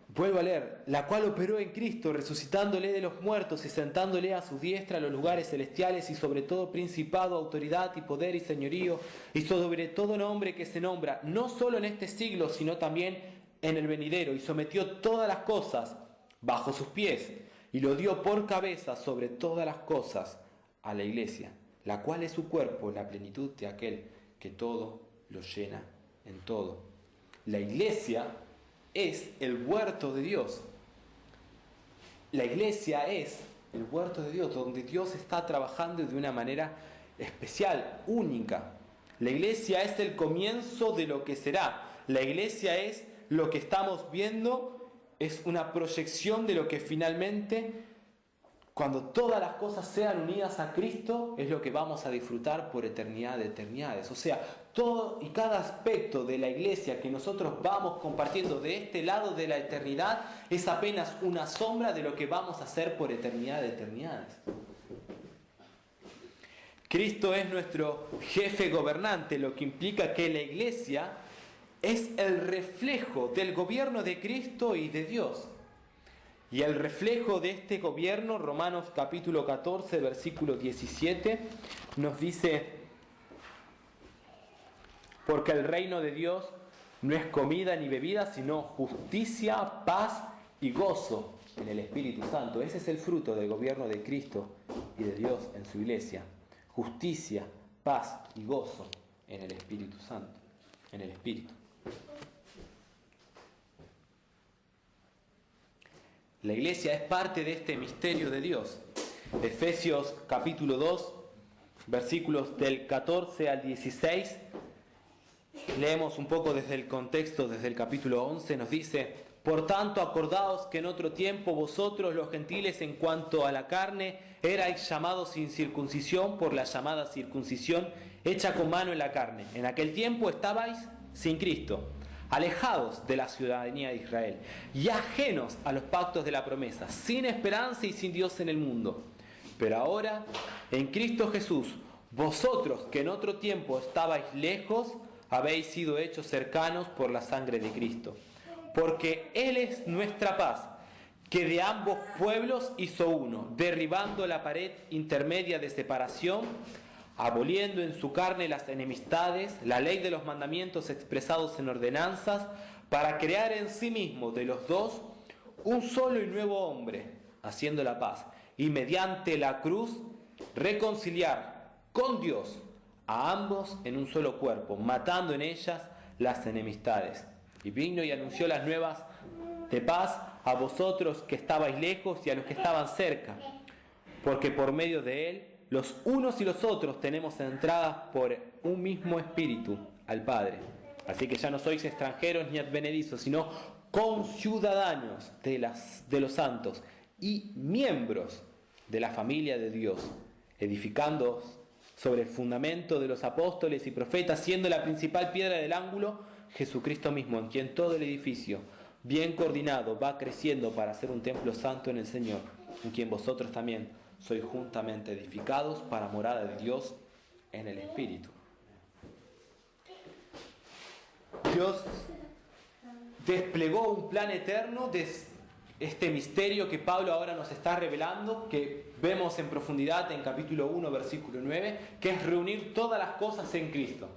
Speaker 2: Vuelvo a leer, la cual operó en Cristo, resucitándole de los muertos y sentándole a su diestra en los lugares celestiales, y sobre todo principado, autoridad y poder y señorío, y sobre todo nombre que se nombra, no solo en este siglo, sino también en el venidero, y sometió todas las cosas bajo sus pies, y lo dio por cabeza sobre todas las cosas a la iglesia, la cual es su cuerpo, la plenitud de aquel que todo lo llena en todo. La iglesia es el huerto de Dios. La iglesia es el huerto de Dios, donde Dios está trabajando de una manera especial, única. La iglesia es el comienzo de lo que será. La iglesia es lo que estamos viendo, es una proyección de lo que finalmente, cuando todas las cosas sean unidas a Cristo, es lo que vamos a disfrutar por eternidad de eternidades. O sea, todo y cada aspecto de la iglesia que nosotros vamos compartiendo de este lado de la eternidad es apenas una sombra de lo que vamos a hacer por eternidad de eternidades. Cristo es nuestro jefe gobernante, lo que implica que la iglesia es el reflejo del gobierno de Cristo y de Dios. Y el reflejo de este gobierno, Romanos capítulo 14, versículo 17, nos dice: porque el reino de Dios no es comida ni bebida, sino justicia, paz y gozo en el Espíritu Santo. Ese es el fruto del gobierno de Cristo y de Dios en su iglesia. Justicia, paz y gozo en el Espíritu Santo, en el Espíritu. La iglesia es parte de este misterio de Dios. Efesios capítulo 2, versículos del 14 al 16, leemos un poco desde el contexto, desde el capítulo 11, nos dice: por tanto, acordaos que en otro tiempo vosotros los gentiles en cuanto a la carne erais llamados sin circuncisión por la llamada circuncisión hecha con mano en la carne. En aquel tiempo estabais sin Cristo, alejados de la ciudadanía de Israel y ajenos a los pactos de la promesa, sin esperanza y sin Dios en el mundo. Pero ahora, en Cristo Jesús, vosotros que en otro tiempo estabais lejos, habéis sido hechos cercanos por la sangre de Cristo. Porque Él es nuestra paz, que de ambos pueblos hizo uno, derribando la pared intermedia de separación, aboliendo en su carne las enemistades, la ley de los mandamientos expresados en ordenanzas, para crear en sí mismo de los dos un solo y nuevo hombre, haciendo la paz, y mediante la cruz reconciliar con Dios a ambos en un solo cuerpo, matando en ellas las enemistades. Y vino y anunció las nuevas de paz a vosotros que estabais lejos y a los que estaban cerca, porque por medio de Él los unos y los otros tenemos entrada por un mismo espíritu al Padre. Así que ya no sois extranjeros ni advenedizos, sino conciudadanos de los santos y miembros de la familia de Dios, edificándoos sobre el fundamento de los apóstoles y profetas, siendo la principal piedra del ángulo Jesucristo mismo, en quien todo el edificio, bien coordinado, va creciendo para ser un templo santo en el Señor, en quien vosotros también sois juntamente edificados para morada de Dios en el Espíritu. Dios desplegó un plan eterno de este misterio que Pablo ahora nos está revelando, que vemos en profundidad en capítulo 1, versículo 9, que es reunir todas las cosas en Cristo.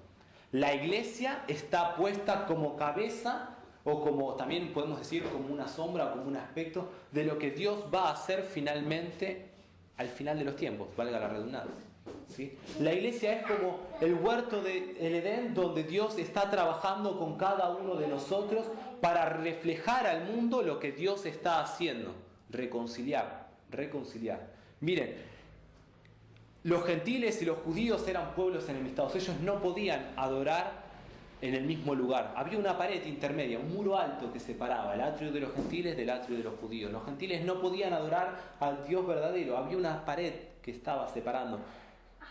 Speaker 2: La iglesia está puesta como cabeza, o como también podemos decir como una sombra o como un aspecto de lo que Dios va a hacer finalmente al final de los tiempos, valga la redundancia, ¿sí? La iglesia es como el huerto del Edén, donde Dios está trabajando con cada uno de nosotros para reflejar al mundo lo que Dios está haciendo, reconciliar. Miren, los gentiles y los judíos eran pueblos enemistados, ellos no podían adorar en el mismo lugar. Había una pared intermedia, un muro alto que separaba el atrio de los gentiles del atrio de los judíos. Los gentiles no podían adorar al Dios verdadero, había una pared que estaba separando.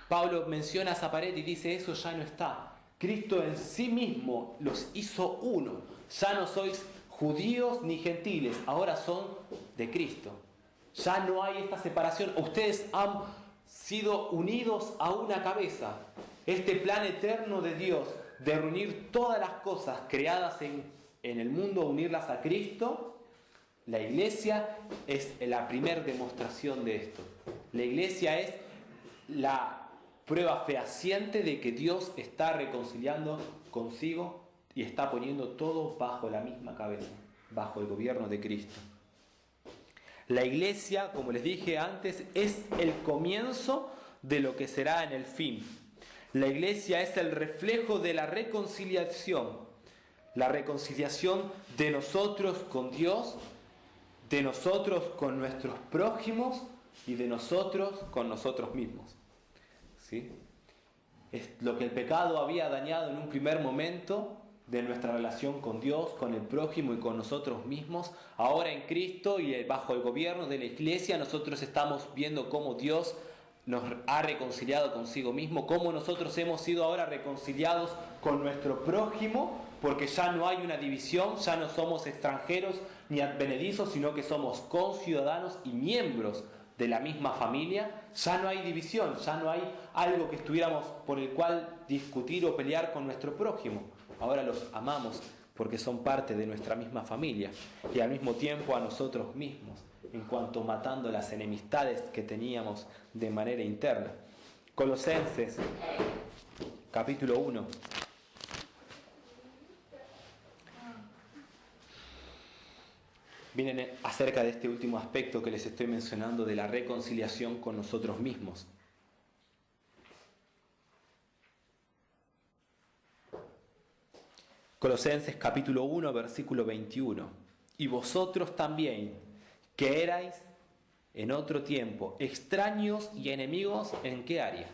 Speaker 2: Pablo menciona esa pared y dice: eso ya no está. Cristo en sí mismo los hizo uno. Ya no sois judíos ni gentiles, ahora son de Cristo. Ya no hay esta separación. Ustedes han sido unidos a una cabeza. Este plan eterno de Dios de reunir todas las cosas creadas en el mundo, unirlas a Cristo, la iglesia es la primera demostración de esto. La iglesia es la prueba fehaciente de que Dios está reconciliando consigo y está poniendo todo bajo la misma cabeza, bajo el gobierno de Cristo. La iglesia, como les dije antes, es el comienzo de lo que será en el fin. La iglesia es el reflejo de la reconciliación de nosotros con Dios, de nosotros con nuestros prójimos y de nosotros con nosotros mismos. ¿Sí? Es lo que el pecado había dañado en un primer momento de nuestra relación con Dios, con el prójimo y con nosotros mismos. Ahora en Cristo y bajo el gobierno de la iglesia nosotros estamos viendo cómo Dios nos ha reconciliado consigo mismo, cómo nosotros hemos sido ahora reconciliados con nuestro prójimo, porque ya no hay una división, ya no somos extranjeros ni advenedizos, sino que somos conciudadanos y miembros de la misma familia. Ya no hay división, ya no hay algo que estuviéramos por el cual discutir o pelear con nuestro prójimo. Ahora los amamos porque son parte de nuestra misma familia y al mismo tiempo a nosotros mismos, en cuanto matando las enemistades que teníamos de manera interna. Colosenses, capítulo 1. Vienen acerca de este último aspecto que les estoy mencionando, de la reconciliación con nosotros mismos. Colosenses capítulo 1, versículo 21. Y vosotros también, que erais en otro tiempo extraños y enemigos, ¿en qué área?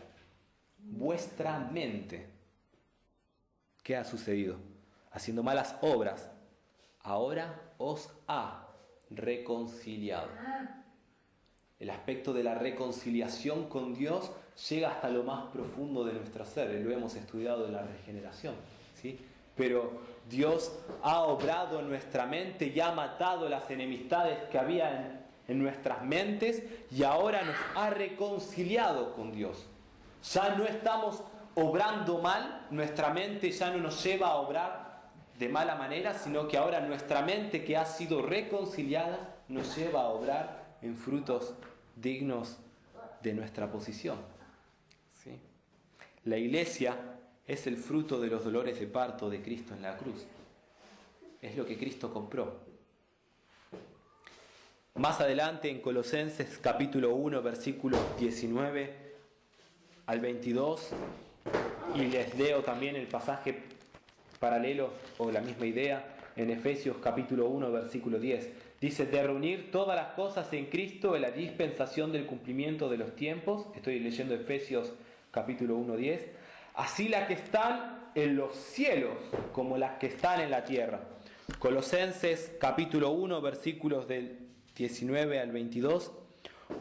Speaker 2: vuestra mente. ¿Qué ha sucedido? Haciendo malas obras, ahora os ha reconciliado. El aspecto de la reconciliación con Dios llega hasta lo más profundo de nuestro ser. Lo hemos estudiado en la regeneración, ¿sí? Pero Dios ha obrado en nuestra mente y ha matado las enemistades que había en nuestras mentes y ahora nos ha reconciliado con Dios. Ya no estamos obrando mal, nuestra mente ya no nos lleva a obrar de mala manera, sino que ahora nuestra mente que ha sido reconciliada nos lleva a obrar en frutos dignos de nuestra posición. ¿Sí? La iglesia es el fruto de los dolores de parto de Cristo en la cruz. Es lo que Cristo compró. Más adelante en Colosenses capítulo 1, versículos 19 al 22, y les leo también el pasaje paralelo o la misma idea en Efesios capítulo 1, versículo 10. Dice, de reunir todas las cosas en Cristo en la dispensación del cumplimiento de los tiempos. Estoy leyendo Efesios capítulo 1, 10. Así las que están en los cielos como las que están en la tierra. Colosenses capítulo 1, versículos del 19 al 22.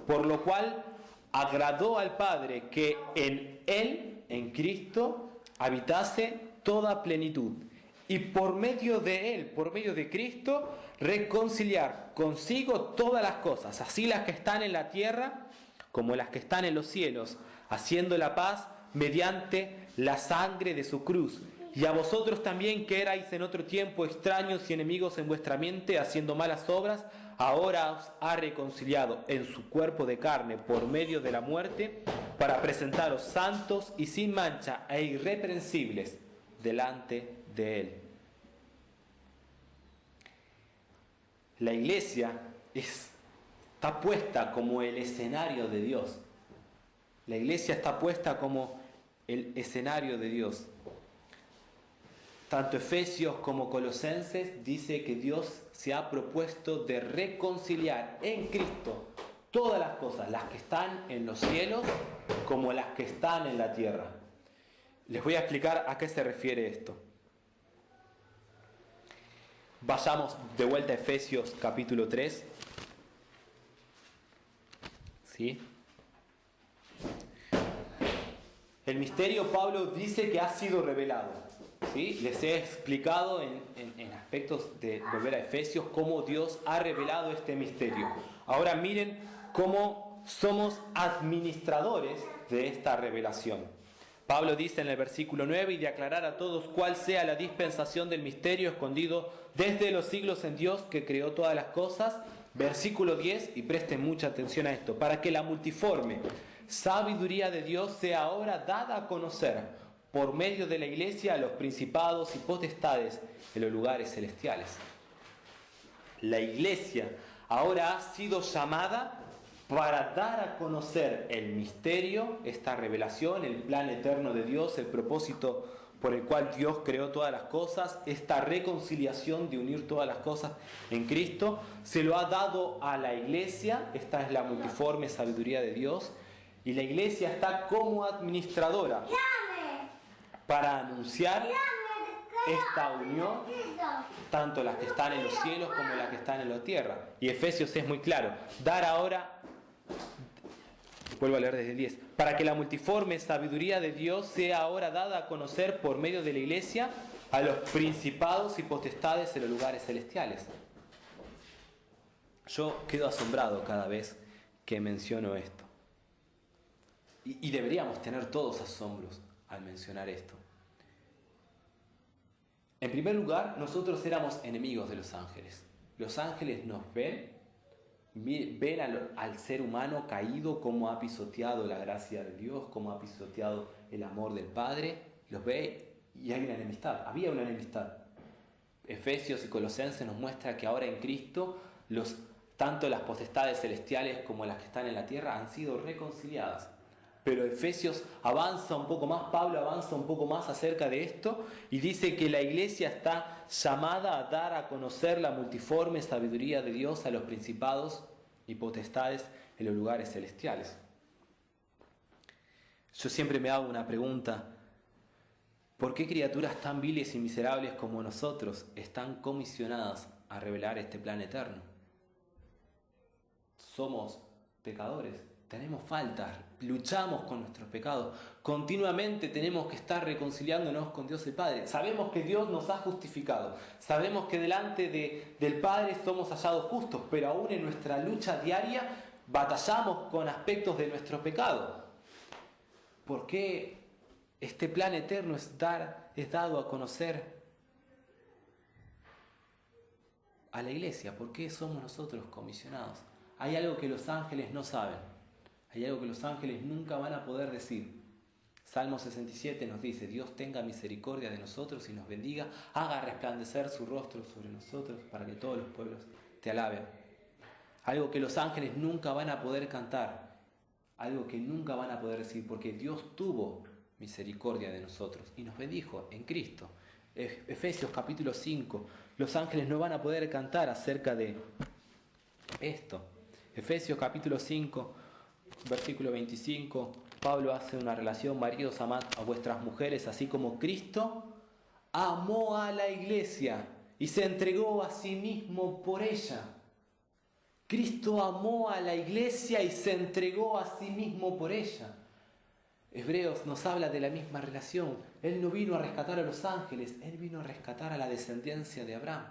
Speaker 2: Por lo cual agradó al Padre que en Él, en Cristo, habitase toda plenitud. Y por medio de Él, por medio de Cristo, reconciliar consigo todas las cosas, así las que están en la tierra como las que están en los cielos, haciendo la paz mediante la sangre de su cruz. Y a vosotros también, que erais en otro tiempo extraños y enemigos en vuestra mente, haciendo malas obras, ahora os ha reconciliado en su cuerpo de carne por medio de la muerte, para presentaros santos y sin mancha e irreprensibles delante de Él. La iglesia está puesta como el escenario de Dios. La iglesia está puesta como el escenario de Dios. Tanto Efesios como Colosenses dice que Dios se ha propuesto de reconciliar en Cristo todas las cosas, las que están en los cielos como las que están en la tierra. Les voy a explicar a qué se refiere esto. Vayamos de vuelta a Efesios capítulo 3. ¿Sí? El misterio, Pablo dice que ha sido revelado. ¿Sí? Les he explicado en aspectos de volver a Efesios cómo Dios ha revelado este misterio. Ahora miren cómo somos administradores de esta revelación. Pablo dice en el versículo 9, y de aclarar a todos cuál sea la dispensación del misterio escondido desde los siglos en Dios que creó todas las cosas. Versículo 10, y presten mucha atención a esto, para que la multiforme sabiduría de Dios sea ahora dada a conocer por medio de la iglesia a los principados y potestades en los lugares celestiales. La iglesia ahora ha sido llamada para dar a conocer el misterio, esta revelación, el plan eterno de Dios, el propósito por el cual Dios creó todas las cosas, esta reconciliación de unir todas las cosas en Cristo, se lo ha dado a la iglesia. Esta es la multiforme sabiduría de Dios, y la iglesia está como administradora para anunciar esta unión, tanto las que están en los cielos como las que están en la tierra. Y Efesios es muy claro, dar ahora, vuelvo a leer desde el 10, para que la multiforme sabiduría de Dios sea ahora dada a conocer por medio de la iglesia a los principados y potestades en los lugares celestiales. Yo quedo asombrado cada vez que menciono esto. Y deberíamos tener todos asombros al mencionar esto. En primer lugar, nosotros éramos enemigos de los ángeles. Los ángeles nos ven al ser humano caído, cómo ha pisoteado la gracia de Dios, cómo ha pisoteado el amor del Padre. Los ve y hay una enemistad. Había una enemistad. Efesios y Colosenses nos muestra que ahora en Cristo tanto las potestades celestiales como las que están en la tierra han sido reconciliadas. Pero Efesios avanza un poco más, Pablo avanza un poco más acerca de esto y dice que la iglesia está llamada a dar a conocer la multiforme sabiduría de Dios a los principados y potestades en los lugares celestiales. Yo siempre me hago una pregunta: ¿por qué criaturas tan viles y miserables como nosotros están comisionadas a revelar este plan eterno? Somos pecadores, tenemos faltas, luchamos con nuestros pecados, continuamente tenemos que estar reconciliándonos con Dios el Padre. Sabemos que Dios nos ha justificado, sabemos que delante del Padre somos hallados justos, pero aún en nuestra lucha diaria batallamos con aspectos de nuestro pecado. ¿Por qué este plan eterno es dado a conocer a la iglesia? ¿Por qué somos nosotros comisionados? Hay algo que los ángeles no saben, hay algo que los ángeles nunca van a poder decir. Salmo 67 nos dice: Dios tenga misericordia de nosotros y nos bendiga, haga resplandecer su rostro sobre nosotros para que todos los pueblos te alaben. Algo que los ángeles nunca van a poder cantar, algo que nunca van a poder decir, porque Dios tuvo misericordia de nosotros y nos bendijo en Cristo. Efesios capítulo 5, los ángeles no van a poder cantar acerca de esto. Efesios capítulo 5, versículo 25, Pablo hace una relación: maridos, amad a vuestras mujeres, así como Cristo amó a la iglesia y se entregó a sí mismo por ella. Cristo amó a la iglesia y se entregó a sí mismo por ella. Hebreos nos habla de la misma relación. Él no vino a rescatar a los ángeles, Él vino a rescatar a la descendencia de Abraham.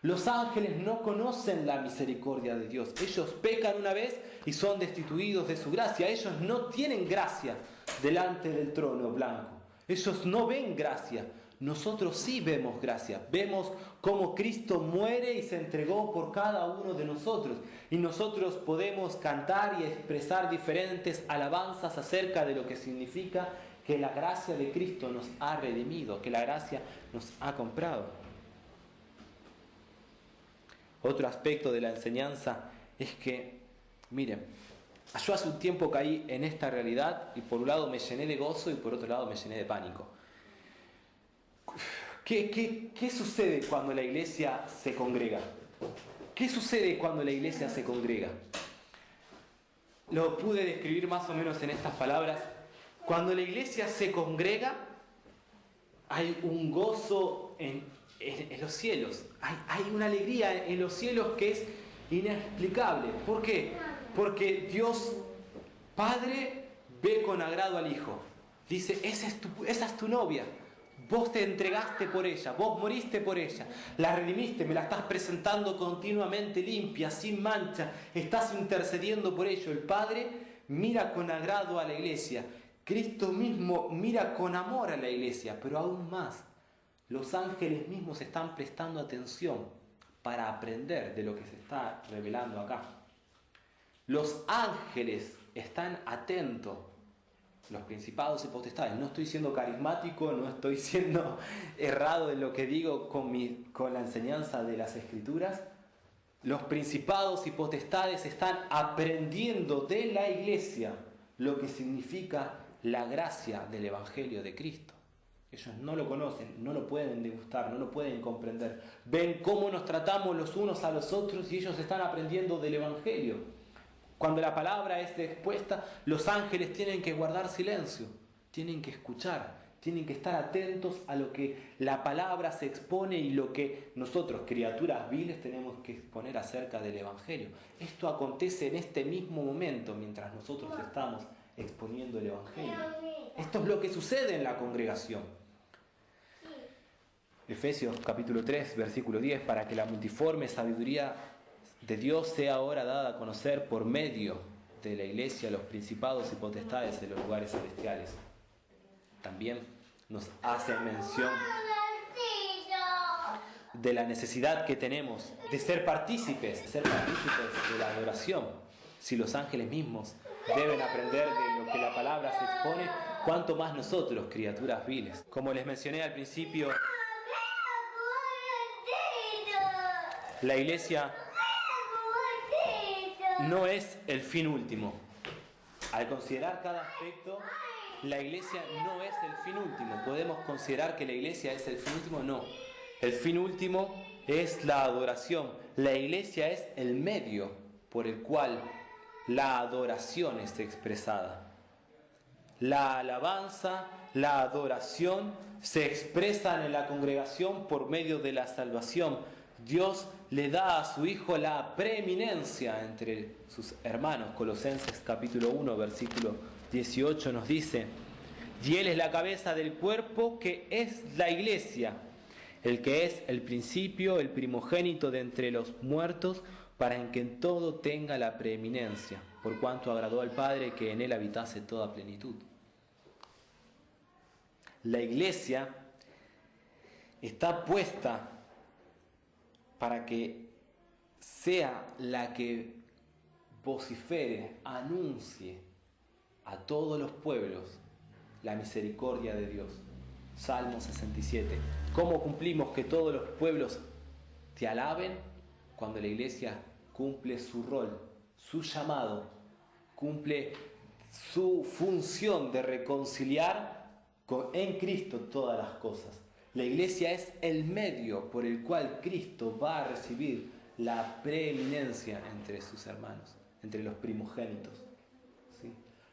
Speaker 2: Los ángeles no conocen la misericordia de Dios. Ellos pecan una vez y son destituidos de su gracia. Ellos no tienen gracia delante del trono blanco. Ellos no ven gracia. Nosotros sí vemos gracia. Vemos cómo Cristo muere y se entregó por cada uno de nosotros. Y nosotros podemos cantar y expresar diferentes alabanzas acerca de lo que significa que la gracia de Cristo nos ha redimido, que la gracia nos ha comprado. Otro aspecto de la enseñanza es que, miren, yo hace un tiempo caí en esta realidad y por un lado me llené de gozo y por otro lado me llené de pánico. ¿Qué sucede cuando la iglesia se congrega? ¿Qué sucede cuando la iglesia se congrega? Lo pude describir más o menos en estas palabras. Cuando la iglesia se congrega, hay un gozo en los cielos. Hay una alegría en los cielos que es inexplicable. ¿Por qué? Porque Dios Padre ve con agrado al Hijo. Dice: esa es tu novia. Vos te entregaste por ella, vos moriste por ella, la redimiste, me la estás presentando continuamente limpia, sin mancha, estás intercediendo por ello. El Padre mira con agrado a la iglesia, Cristo mismo mira con amor a la iglesia, pero aún más, los ángeles mismos están prestando atención para aprender de lo que se está revelando acá. Los ángeles están atentos. Los principados y potestades. No estoy siendo carismático, no estoy siendo errado en lo que digo con la enseñanza de las Escrituras. Los principados y potestades están aprendiendo de la iglesia lo que significa la gracia del Evangelio de Cristo. Ellos no lo conocen, no lo pueden degustar, no lo pueden comprender. Ven cómo nos tratamos los unos a los otros y ellos están aprendiendo del Evangelio. Cuando la palabra es expuesta, los ángeles tienen que guardar silencio, tienen que escuchar, tienen que estar atentos a lo que la palabra se expone y lo que nosotros, criaturas viles, tenemos que exponer acerca del Evangelio. Esto acontece en este mismo momento mientras nosotros estamos exponiendo el Evangelio. Esto es lo que sucede en la congregación. Efesios capítulo 3, versículo 10, para que la multiforme sabiduría de Dios sea ahora dada a conocer por medio de la iglesia los principados y potestades de los lugares celestiales. También nos hace mención de la necesidad que tenemos de ser partícipes de la adoración. Si los ángeles mismos deben aprender de lo que la palabra se expone, cuánto más nosotros, criaturas viles. Como les mencioné al principio, la iglesia no es el fin último. Al considerar cada aspecto, la iglesia no es el fin último. ¿Podemos considerar que la iglesia es el fin último? No. El fin último es la adoración. La iglesia es el medio por el cual la adoración es expresada. la alabanza, la adoración se expresan en la congregación por medio de la salvación. Dios le da a su Hijo la preeminencia entre sus hermanos. Colosenses capítulo 1, versículo 18 nos dice: y Él es la cabeza del cuerpo, que es la iglesia, el que es el principio, el primogénito de entre los muertos, para que en todo tenga la preeminencia, por cuanto agradó al Padre que en Él habitase toda plenitud. La iglesia está puesta para que sea la que vocifere, anuncie a todos los pueblos la misericordia de Dios. Salmo 67. ¿Cómo cumplimos que todos los pueblos te alaben? Cuando la iglesia cumple su rol, su llamado, cumple su función de reconciliar en Cristo todas las cosas. La iglesia es el medio por el cual Cristo va a recibir la preeminencia entre sus hermanos, entre los primogénitos. ¿Sí?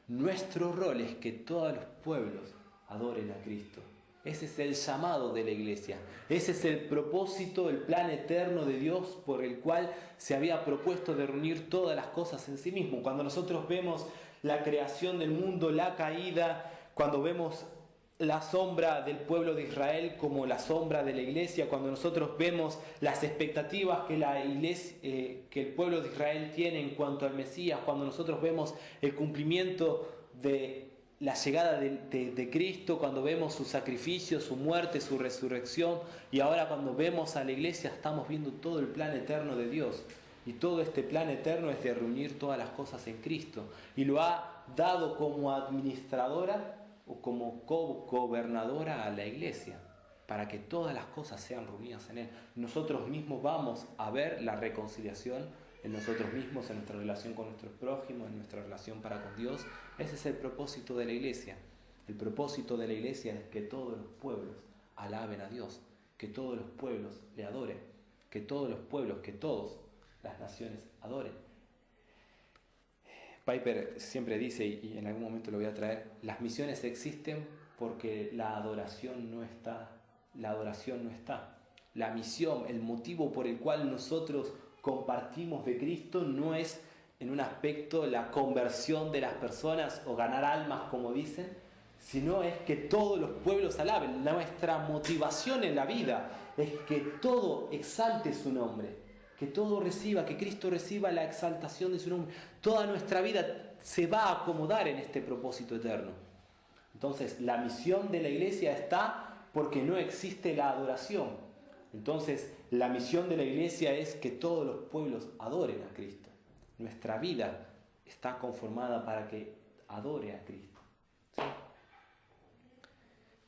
Speaker 2: Nuestro rol es que todos los pueblos adoren a Cristo. Ese es el llamado de la iglesia. Ese es el propósito, el plan eterno de Dios por el cual se había propuesto de reunir todas las cosas en sí mismo. Cuando nosotros vemos la creación del mundo, la caída, cuando vemos la sombra del pueblo de Israel como la sombra de la iglesia, cuando nosotros vemos las expectativas que la iglesia, que el pueblo de Israel tiene en cuanto al Mesías, cuando nosotros vemos el cumplimiento de la llegada de Cristo, cuando vemos su sacrificio, su muerte, su resurrección, y ahora cuando vemos a la iglesia estamos viendo todo el plan eterno de Dios. Y todo este plan eterno es de reunir todas las cosas en Cristo. Y lo ha dado como administradora o como gobernadora a la iglesia, para que todas las cosas sean reunidas en Él. Nosotros mismos vamos a ver la reconciliación en nosotros mismos, en nuestra relación con nuestros prójimos, en nuestra relación para con Dios. Ese es el propósito de la iglesia. El propósito de la iglesia es que todos los pueblos alaben a Dios, que todos los pueblos le adoren, que todos los pueblos, que todas las naciones adoren. Piper siempre dice, y en algún momento lo voy a traer, las misiones existen porque la adoración no está. La adoración no está. La misión, el motivo por el cual nosotros compartimos de Cristo no es en un aspecto la conversión de las personas o ganar almas, como dicen, sino es que todos los pueblos alaben. Nuestra motivación en la vida es que todo exalte su nombre, que todo reciba, que Cristo reciba la exaltación de su nombre. Toda nuestra vida se va a acomodar en este propósito eterno. Entonces, la misión de la iglesia está porque no existe la adoración. Entonces, la misión de la iglesia es que todos los pueblos adoren a Cristo. Nuestra vida está conformada para que adore a Cristo. ¿Sí?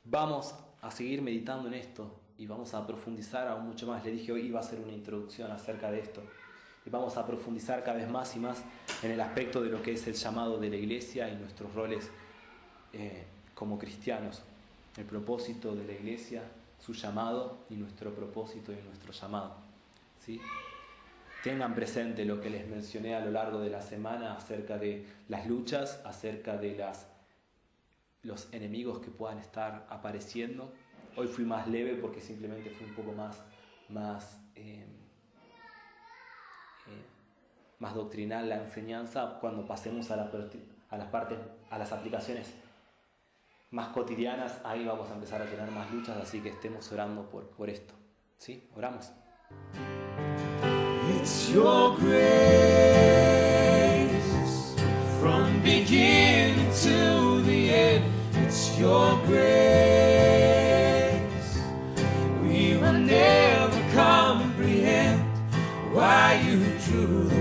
Speaker 2: Vamos a seguir meditando en esto y vamos a profundizar aún mucho más. Le dije hoy iba a hacer una introducción acerca de esto. Y vamos a profundizar cada vez más y más en el aspecto de lo que es el llamado de la iglesia y nuestros roles como cristianos. El propósito de la iglesia, su llamado y nuestro propósito y nuestro llamado. ¿Sí? Tengan presente lo que les mencioné a lo largo de la semana acerca de las luchas, acerca de los enemigos que puedan estar apareciendo. Hoy fui más leve porque simplemente fui un poco más doctrinal la enseñanza. Cuando pasemos a las aplicaciones más cotidianas, ahí vamos a empezar a tener más luchas, así que estemos orando por esto. ¿Sí? Oramos.
Speaker 1: It's your grace from beginning to the end. It's your grace. We will never comprehend why you drew the